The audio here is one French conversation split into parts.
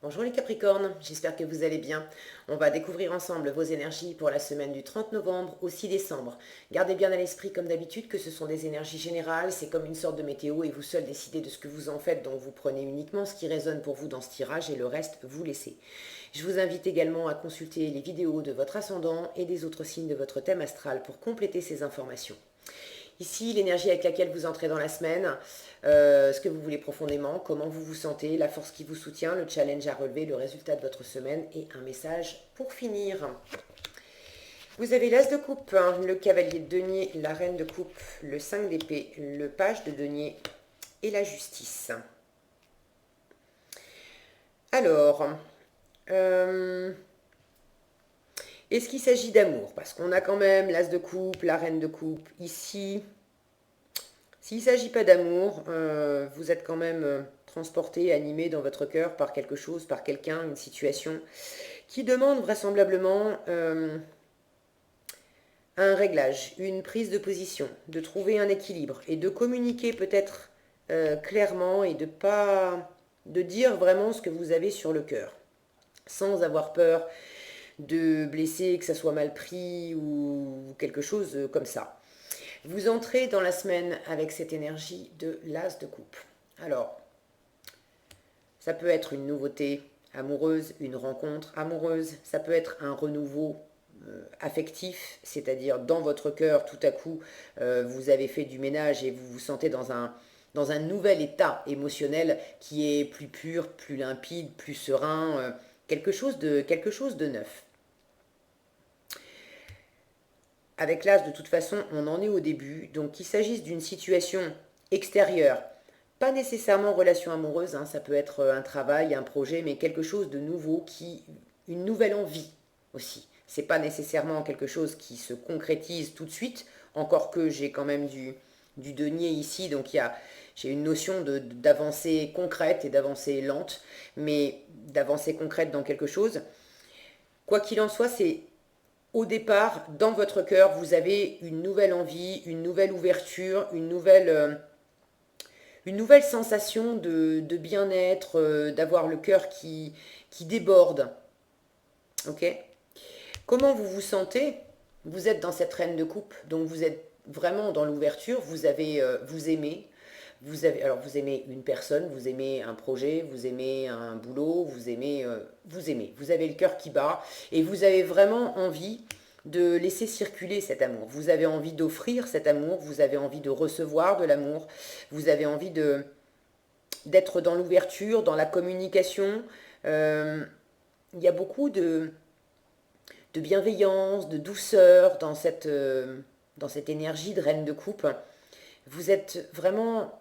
Bonjour les Capricornes, j'espère que vous allez bien. On va découvrir ensemble vos énergies pour la semaine du 30 novembre au 6 décembre. Gardez bien à l'esprit comme d'habitude que ce sont des énergies générales, c'est comme une sorte de météo et vous seul décidez de ce que vous en faites, donc vous prenez uniquement ce qui résonne pour vous dans ce tirage et le reste vous laissez. Je vous invite également à consulter les vidéos de votre ascendant et des autres signes de votre thème astral pour compléter ces informations. Ici, l'énergie avec laquelle vous entrez dans la semaine, ce que vous voulez profondément, comment vous vous sentez, la force qui vous soutient, le challenge à relever, le résultat de votre semaine et un message pour finir. Vous avez l'as de coupe, hein, le cavalier de denier, la reine de coupe, le 5 d'épée, le page de denier et la justice. Alors, est-ce qu'il s'agit d'amour? Parce qu'on a quand même l'as de coupe, la reine de coupe ici. S'il ne s'agit pas d'amour, vous êtes quand même transporté, animé dans votre cœur par quelque chose, par quelqu'un, une situation qui demande vraisemblablement un réglage, une prise de position, de trouver un équilibre et de communiquer peut-être clairement et de dire vraiment ce que vous avez sur le cœur, sans avoir peur de blesser, que ça soit mal pris ou quelque chose comme ça. Vous entrez dans la semaine avec cette énergie de l'as de coupe. Alors, ça peut être une nouveauté amoureuse, une rencontre amoureuse, ça peut être un renouveau affectif, c'est-à-dire dans votre cœur, tout à coup, vous avez fait du ménage et vous vous sentez dans un nouvel état émotionnel qui est plus pur, plus limpide, plus serein, quelque chose de neuf. Avec l'as, de toute façon, on en est au début, donc qu'il s'agisse d'une situation extérieure, pas nécessairement en relation amoureuse, hein, ça peut être un travail, un projet, mais quelque chose de nouveau, une nouvelle envie aussi. C'est pas nécessairement quelque chose qui se concrétise tout de suite, encore que j'ai quand même du denier ici, donc j'ai une notion d'avancée concrète et d'avancée lente, mais d'avancée concrète dans quelque chose. Quoi qu'il en soit, c'est au départ, dans votre cœur, vous avez une nouvelle envie, une nouvelle ouverture, une nouvelle sensation de bien-être, d'avoir le cœur qui déborde. Ok? Comment vous vous sentez? Vous êtes dans cette reine de coupe, donc vous êtes vraiment dans l'ouverture, vous aimez. Alors vous aimez une personne, vous aimez un projet, vous aimez un boulot, vous avez le cœur qui bat et vous avez vraiment envie de laisser circuler cet amour. Vous avez envie d'offrir cet amour, vous avez envie de recevoir de l'amour, vous avez envie d'être dans l'ouverture, dans la communication. Euh, il y a beaucoup de bienveillance, de douceur dans cette énergie de reine de coupe. Vous êtes vraiment.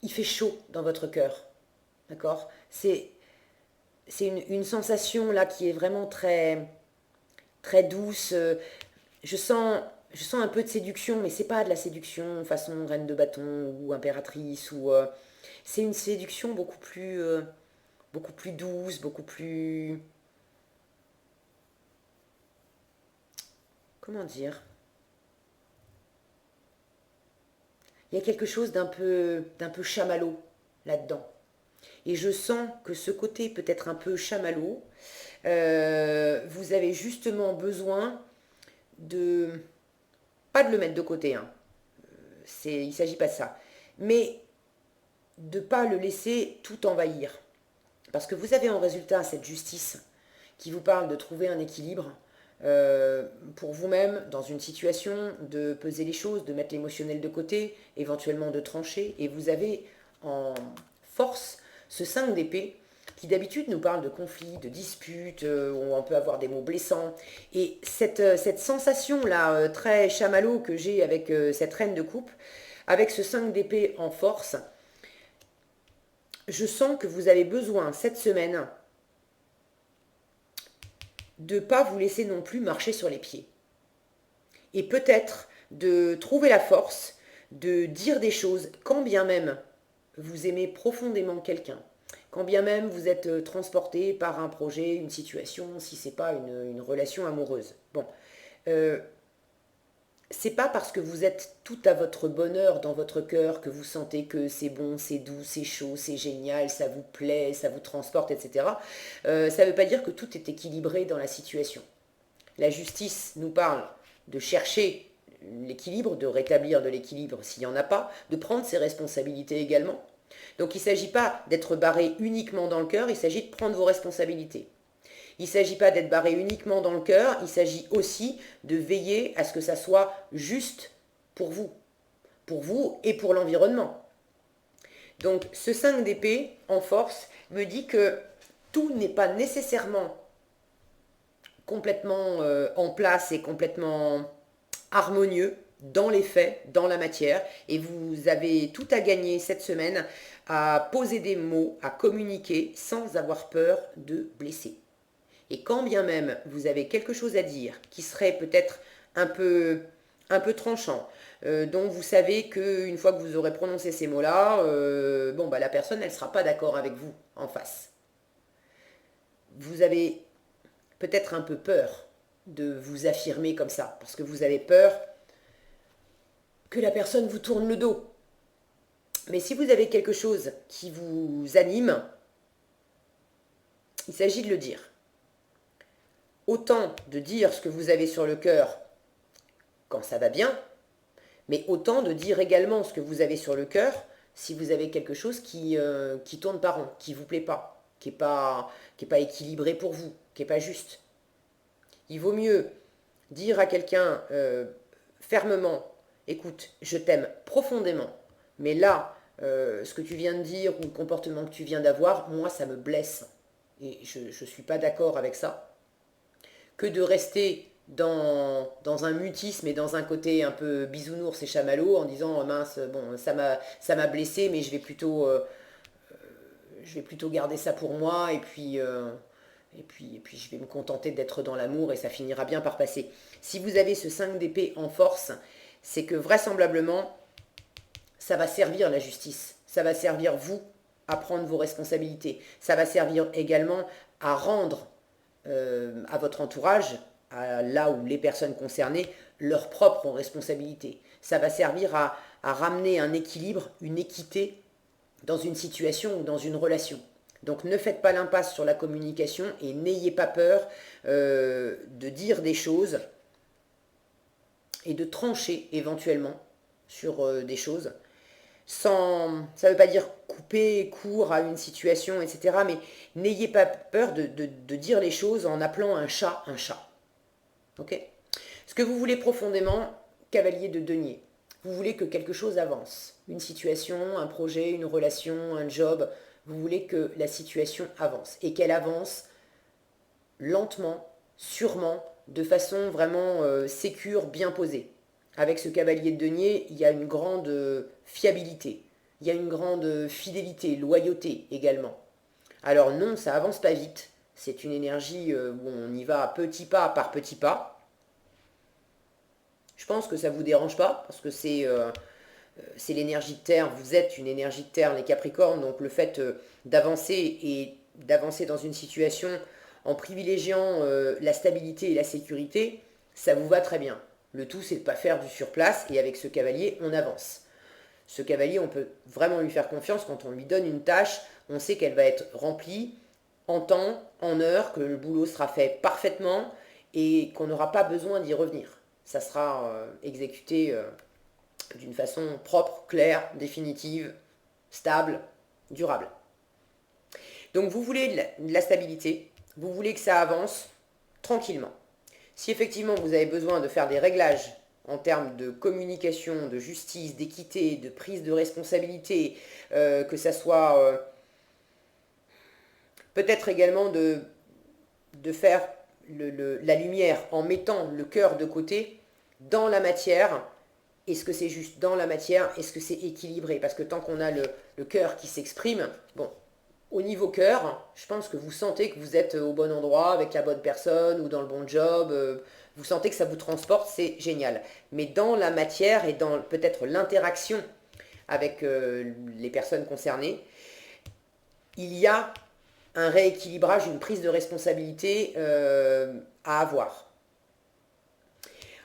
Il fait chaud dans votre cœur. D'accord? C'est une sensation là qui est vraiment très, très douce. Je sens un peu de séduction, mais c'est pas de la séduction façon reine de bâton ou impératrice. C'est une séduction beaucoup plus douce, beaucoup plus. Comment dire? Il y a quelque chose d'un peu chamallow là-dedans. Et je sens que ce côté peut-être un peu chamallow, vous avez justement besoin de, pas de le mettre de côté, hein, il ne s'agit pas de ça, mais de ne pas le laisser tout envahir. Parce que vous avez en résultat cette justice qui vous parle de trouver un équilibre pour vous-même dans une situation, de peser les choses, de mettre l'émotionnel de côté, éventuellement de trancher. Et vous avez en force ce 5 d'épée qui d'habitude nous parle de conflits, de disputes, où on peut avoir des mots blessants. Et cette sensation-là, très chamallow que j'ai avec cette reine de coupe, avec ce 5 d'épée en force, je sens que vous avez besoin cette semaine de ne pas vous laisser non plus marcher sur les pieds. Et peut-être de trouver la force de dire des choses, quand bien même vous aimez profondément quelqu'un, quand bien même vous êtes transporté par un projet, une situation, si c'est pas une relation amoureuse. Bon, euh, c'est pas parce que vous êtes tout à votre bonheur dans votre cœur que vous sentez que c'est bon, c'est doux, c'est chaud, c'est génial, ça vous plaît, ça vous transporte, etc. Ça ne veut pas dire que tout est équilibré dans la situation. La justice nous parle de chercher l'équilibre, de rétablir de l'équilibre s'il n'y en a pas, de prendre ses responsabilités également. Donc il ne s'agit pas d'être barré uniquement dans le cœur, il s'agit de prendre vos responsabilités. Il ne s'agit pas d'être barré uniquement dans le cœur, il s'agit aussi de veiller à ce que ça soit juste pour vous et pour l'environnement. Donc ce 5 d'épée en force me dit que tout n'est pas nécessairement complètement en place et complètement harmonieux dans les faits, dans la matière, et vous avez tout à gagner cette semaine à poser des mots, à communiquer sans avoir peur de blesser. Et quand bien même vous avez quelque chose à dire qui serait peut-être un peu tranchant, dont vous savez qu'une fois que vous aurez prononcé ces mots-là, la personne, elle ne sera pas d'accord avec vous en face. Vous avez peut-être un peu peur de vous affirmer comme ça, parce que vous avez peur que la personne vous tourne le dos. Mais si vous avez quelque chose qui vous anime, il s'agit de le dire. Autant de dire ce que vous avez sur le cœur quand ça va bien, mais autant de dire également ce que vous avez sur le cœur si vous avez quelque chose qui tourne pas rond, qui ne vous plaît pas, qui n'est pas équilibré pour vous, qui n'est pas juste. Il vaut mieux dire à quelqu'un fermement, écoute, je t'aime profondément, mais là, ce que tu viens de dire ou le comportement que tu viens d'avoir, moi, ça me blesse. Et je ne suis pas d'accord avec ça. Que de rester dans un mutisme et dans un côté un peu bisounours et chamallow en disant mince, bon, ça m'a blessé, mais je vais plutôt garder ça pour moi et puis je vais me contenter d'être dans l'amour et ça finira bien par passer. Si vous avez ce 5 d'épée en force, c'est que vraisemblablement, ça va servir la justice. Ça va servir vous à prendre vos responsabilités. Ça va servir également à rendre à votre entourage, à là où les personnes concernées, leur propre responsabilité. Ça va servir à ramener un équilibre, une équité dans une situation ou dans une relation. Donc ne faites pas l'impasse sur la communication et n'ayez pas peur de dire des choses et de trancher éventuellement sur des choses. Ça ne veut pas dire couper court à une situation, etc. Mais n'ayez pas peur de dire les choses en appelant un chat un chat. Ok? Ce que vous voulez profondément, cavalier de denier, vous voulez que quelque chose avance. Une situation, un projet, une relation, un job. Vous voulez que la situation avance. Et qu'elle avance lentement, sûrement, de façon vraiment sécure, bien posée. Avec ce cavalier de denier, il y a une grande fiabilité, il y a une grande fidélité, loyauté également. Alors non, ça avance pas vite, c'est une énergie où on y va petit pas par petit pas. Je pense que ça ne vous dérange pas, parce que c'est l'énergie de terre, vous êtes une énergie de terre, les Capricornes, donc le fait d'avancer et d'avancer dans une situation en privilégiant la stabilité et la sécurité, ça vous va très bien. Le tout, c'est de ne pas faire du surplace, et avec ce cavalier, on avance. Ce cavalier, on peut vraiment lui faire confiance quand on lui donne une tâche, on sait qu'elle va être remplie en temps, en heure, que le boulot sera fait parfaitement, et qu'on n'aura pas besoin d'y revenir. Ça sera exécuté d'une façon propre, claire, définitive, stable, durable. Donc vous voulez de la stabilité, vous voulez que ça avance tranquillement. Si effectivement vous avez besoin de faire des réglages en termes de communication, de justice, d'équité, de prise de responsabilité, que ça soit peut-être également de faire la lumière en mettant le cœur de côté dans la matière. Est-ce que c'est juste dans la matière? Est-ce que c'est équilibré? Parce que tant qu'on a le cœur qui s'exprime, bon, au niveau cœur, je pense que vous sentez que vous êtes au bon endroit, avec la bonne personne ou dans le bon job. Vous sentez que ça vous transporte, c'est génial. Mais dans la matière et dans peut-être l'interaction avec les personnes concernées, il y a un rééquilibrage, une prise de responsabilité à avoir.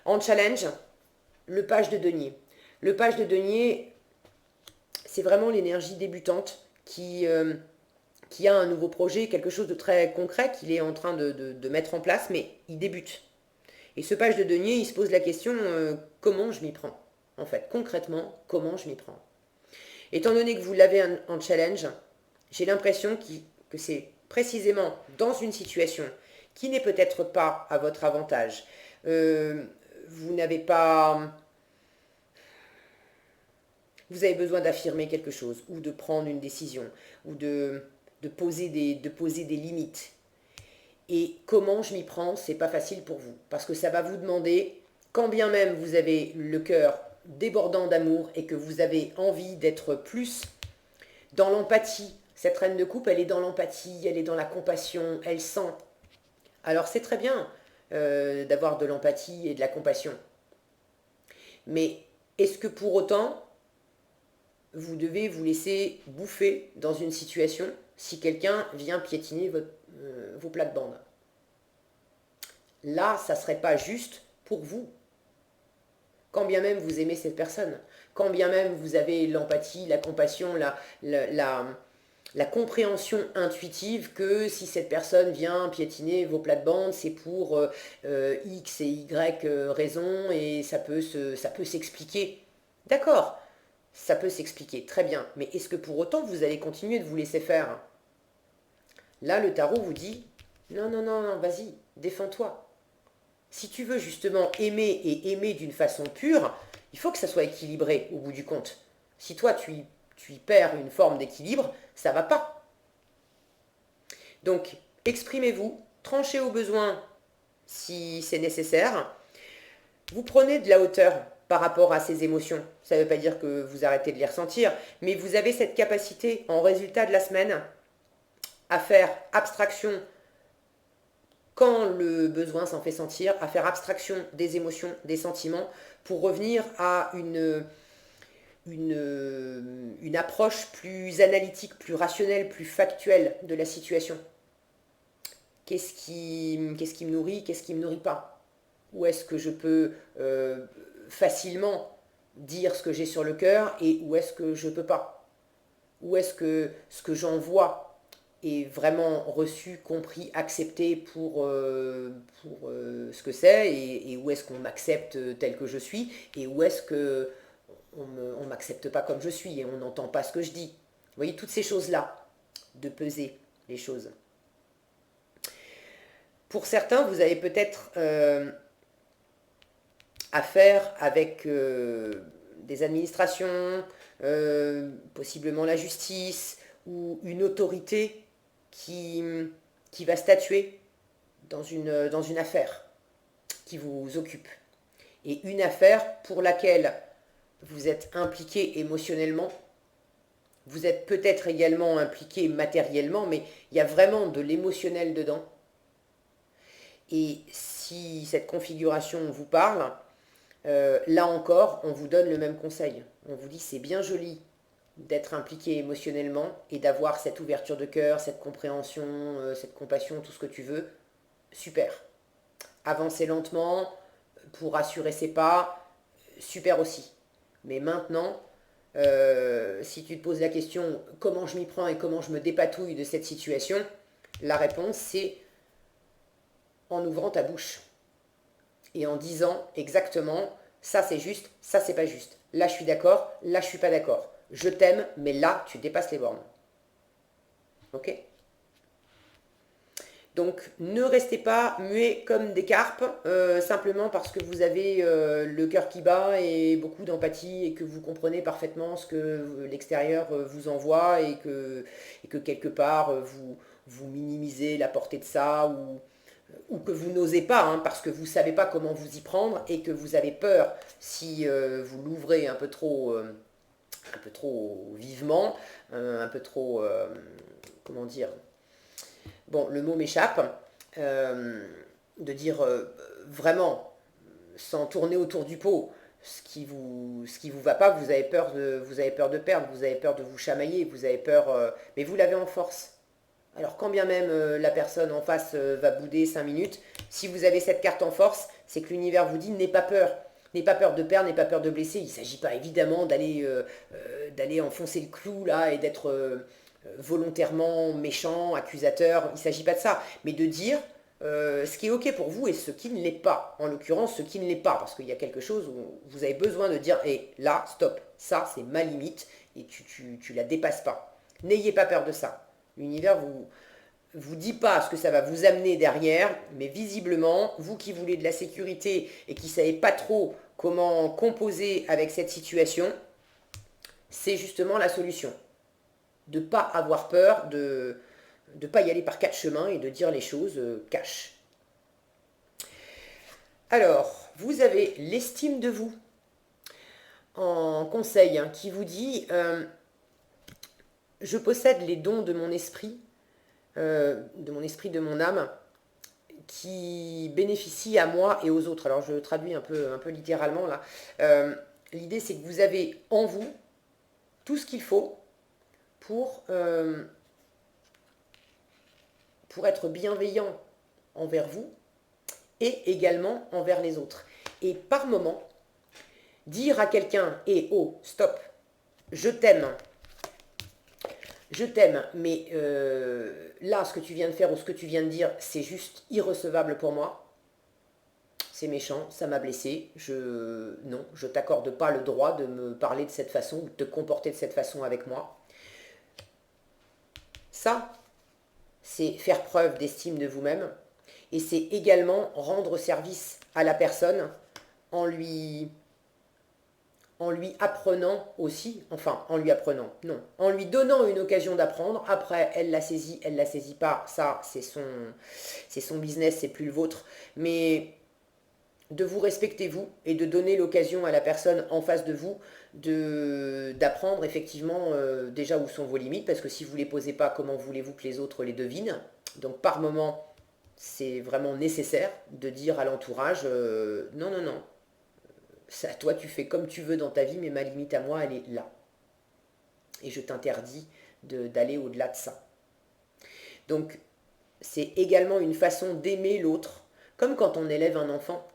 En challenge, le page de denier. Le page de denier, c'est vraiment l'énergie débutante qui a un nouveau projet, quelque chose de très concret qu'il est en train de mettre en place, mais il débute. Et ce page de denier, il se pose la question, comment je m'y prends? En fait, concrètement, comment je m'y prends? Étant donné que vous l'avez en challenge, j'ai l'impression que c'est précisément dans une situation qui n'est peut-être pas à votre avantage. Vous n'avez pas... Vous avez besoin d'affirmer quelque chose, ou de prendre une décision, ou de poser des limites. Et comment je m'y prends, c'est pas facile pour vous. Parce que ça va vous demander, quand bien même vous avez le cœur débordant d'amour et que vous avez envie d'être plus dans l'empathie. Cette reine de coupe, elle est dans l'empathie, elle est dans la compassion, elle sent. Alors c'est très bien d'avoir de l'empathie et de la compassion. Mais est-ce que pour autant, vous devez vous laisser bouffer dans une situation si quelqu'un vient piétiner vos plates-bandes? Là, ça ne serait pas juste pour vous. Quand bien même vous aimez cette personne, quand bien même vous avez l'empathie, la compassion, la compréhension intuitive que si cette personne vient piétiner vos plates-bandes, c'est pour X et Y raisons et ça peut s'expliquer. D'accord, ça peut s'expliquer, très bien. Mais est-ce que pour autant vous allez continuer de vous laisser faire? Là, le tarot vous dit, non, non, non, non, vas-y, défends-toi. Si tu veux justement aimer et aimer d'une façon pure, il faut que ça soit équilibré au bout du compte. Si toi tu y perds une forme d'équilibre, ça va pas. Donc exprimez-vous, tranchez au besoin si c'est nécessaire. Vous prenez de la hauteur par rapport à ces émotions. Ça ne veut pas dire que vous arrêtez de les ressentir, mais vous avez cette capacité en résultat de la semaine à faire abstraction quand le besoin s'en fait sentir, à faire abstraction des émotions, des sentiments, pour revenir à une approche plus analytique, plus rationnelle, plus factuelle de la situation. Qu'est-ce qui me nourrit, qu'est-ce qui ne me nourrit pas? Où est-ce que je peux facilement dire ce que j'ai sur le cœur et où est-ce que je ne peux pas? Où est-ce que ce que j'envoie est vraiment reçu, compris, accepté pour ce que c'est et où est-ce qu'on m'accepte tel que je suis et où est-ce que on ne m'accepte pas comme je suis et on n'entend pas ce que je dis. Vous voyez, toutes ces choses-là, de peser les choses. Pour certains, vous avez peut-être affaire avec des administrations, possiblement la justice ou une autorité qui va statuer dans une affaire qui vous occupe. Et une affaire pour laquelle vous êtes impliqué émotionnellement, vous êtes peut-être également impliqué matériellement, mais il y a vraiment de l'émotionnel dedans. Et si cette configuration vous parle, là encore, on vous donne le même conseil. On vous dit c'est bien joli d'être impliqué émotionnellement et d'avoir cette ouverture de cœur, cette compréhension, cette compassion, tout ce que tu veux. Super. Avancer lentement pour assurer ses pas, super aussi. Mais maintenant, si tu te poses la question comment je m'y prends et comment je me dépatouille de cette situation, la réponse c'est en ouvrant ta bouche et en disant exactement ça c'est juste, ça c'est pas juste. Là je suis d'accord, là je suis pas d'accord. Je t'aime, mais là tu dépasses les bornes. Ok? Donc ne restez pas muets comme des carpes, simplement parce que vous avez le cœur qui bat et beaucoup d'empathie et que vous comprenez parfaitement ce que l'extérieur vous envoie et que quelque part vous minimisez la portée de ça ou que vous n'osez pas hein, parce que vous ne savez pas comment vous y prendre et que vous avez peur si vous l'ouvrez un peu trop vivement, un peu trop, comment dire, bon, le mot m'échappe, de dire vraiment, sans tourner autour du pot, ce qui vous va pas, vous avez peur de perdre, vous avez peur de vous chamailler, vous avez peur, mais vous l'avez en force. Alors quand bien même la personne en face va bouder 5 minutes, si vous avez cette carte en force, c'est que l'univers vous dit n'aie pas peur. N'aie pas peur de perdre, n'aie pas peur de blesser. Il ne s'agit pas évidemment d'aller enfoncer le clou là et d'être volontairement méchant, accusateur. Il ne s'agit pas de ça. Mais de dire ce qui est ok pour vous et ce qui ne l'est pas. En l'occurrence, ce qui ne l'est pas. Parce qu'il y a quelque chose où vous avez besoin de dire, hé, là, stop, ça c'est ma limite et tu la dépasses pas. N'ayez pas peur de ça. L'univers vous dit pas ce que ça va vous amener derrière, mais visiblement, vous qui voulez de la sécurité et qui savez pas trop comment composer avec cette situation, c'est justement la solution. De ne pas avoir peur, de ne pas y aller par quatre chemins et de dire les choses cash. Alors, vous avez l'estime de vous en conseil qui vous dit je possède les dons de mon esprit, de mon âme, qui bénéficient à moi et aux autres. Alors je traduis un peu littéralement là. L'idée c'est que vous avez en vous tout ce qu'il faut pour être bienveillant envers vous et également envers les autres. Et par moment, dire à quelqu'un « Eh oh, stop, je t'aime », mais là, ce que tu viens de faire ou ce que tu viens de dire, c'est juste irrecevable pour moi. C'est méchant, ça m'a blessé. Non, je t'accorde pas le droit de me parler de cette façon ou de te comporter de cette façon avec moi. Ça, c'est faire preuve d'estime de vous-même. Et c'est également rendre service à la personne en lui apprenant aussi, enfin, en lui apprenant, non, en lui donnant une occasion d'apprendre. Après, elle la saisit pas, ça, c'est son business, c'est plus le vôtre. Mais de vous respecter vous et de donner l'occasion à la personne en face de vous d'apprendre effectivement déjà où sont vos limites, parce que si vous ne les posez pas, comment voulez-vous que les autres les devinent? Donc par moment, c'est vraiment nécessaire de dire à l'entourage non, non, non, ça, toi tu fais comme tu veux dans ta vie, mais ma limite à moi, elle est là. Et je t'interdis d'aller au-delà de ça. Donc c'est également une façon d'aimer l'autre, comme quand on élève un enfant.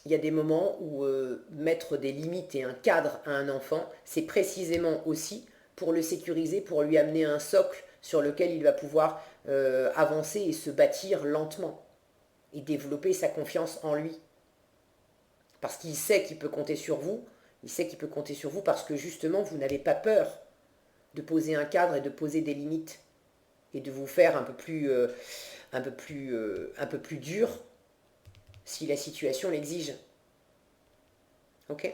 Il y a des moments où mettre des limites et un cadre à un enfant, c'est précisément aussi pour le sécuriser, pour lui amener un socle sur lequel il va pouvoir avancer et se bâtir lentement et développer sa confiance en lui. Parce qu'il sait qu'il peut compter sur vous, parce que justement vous n'avez pas peur de poser un cadre et de poser des limites et de vous faire un peu plus dur si la situation l'exige. Ok ?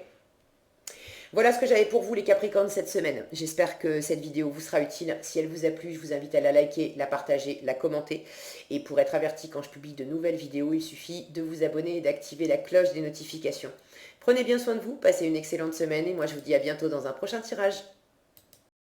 Voilà ce que j'avais pour vous les Capricornes cette semaine. J'espère que cette vidéo vous sera utile. Si elle vous a plu, je vous invite à la liker, la partager, la commenter. Et pour être averti quand je publie de nouvelles vidéos, il suffit de vous abonner et d'activer la cloche des notifications. Prenez bien soin de vous, passez une excellente semaine et moi je vous dis à bientôt dans un prochain tirage.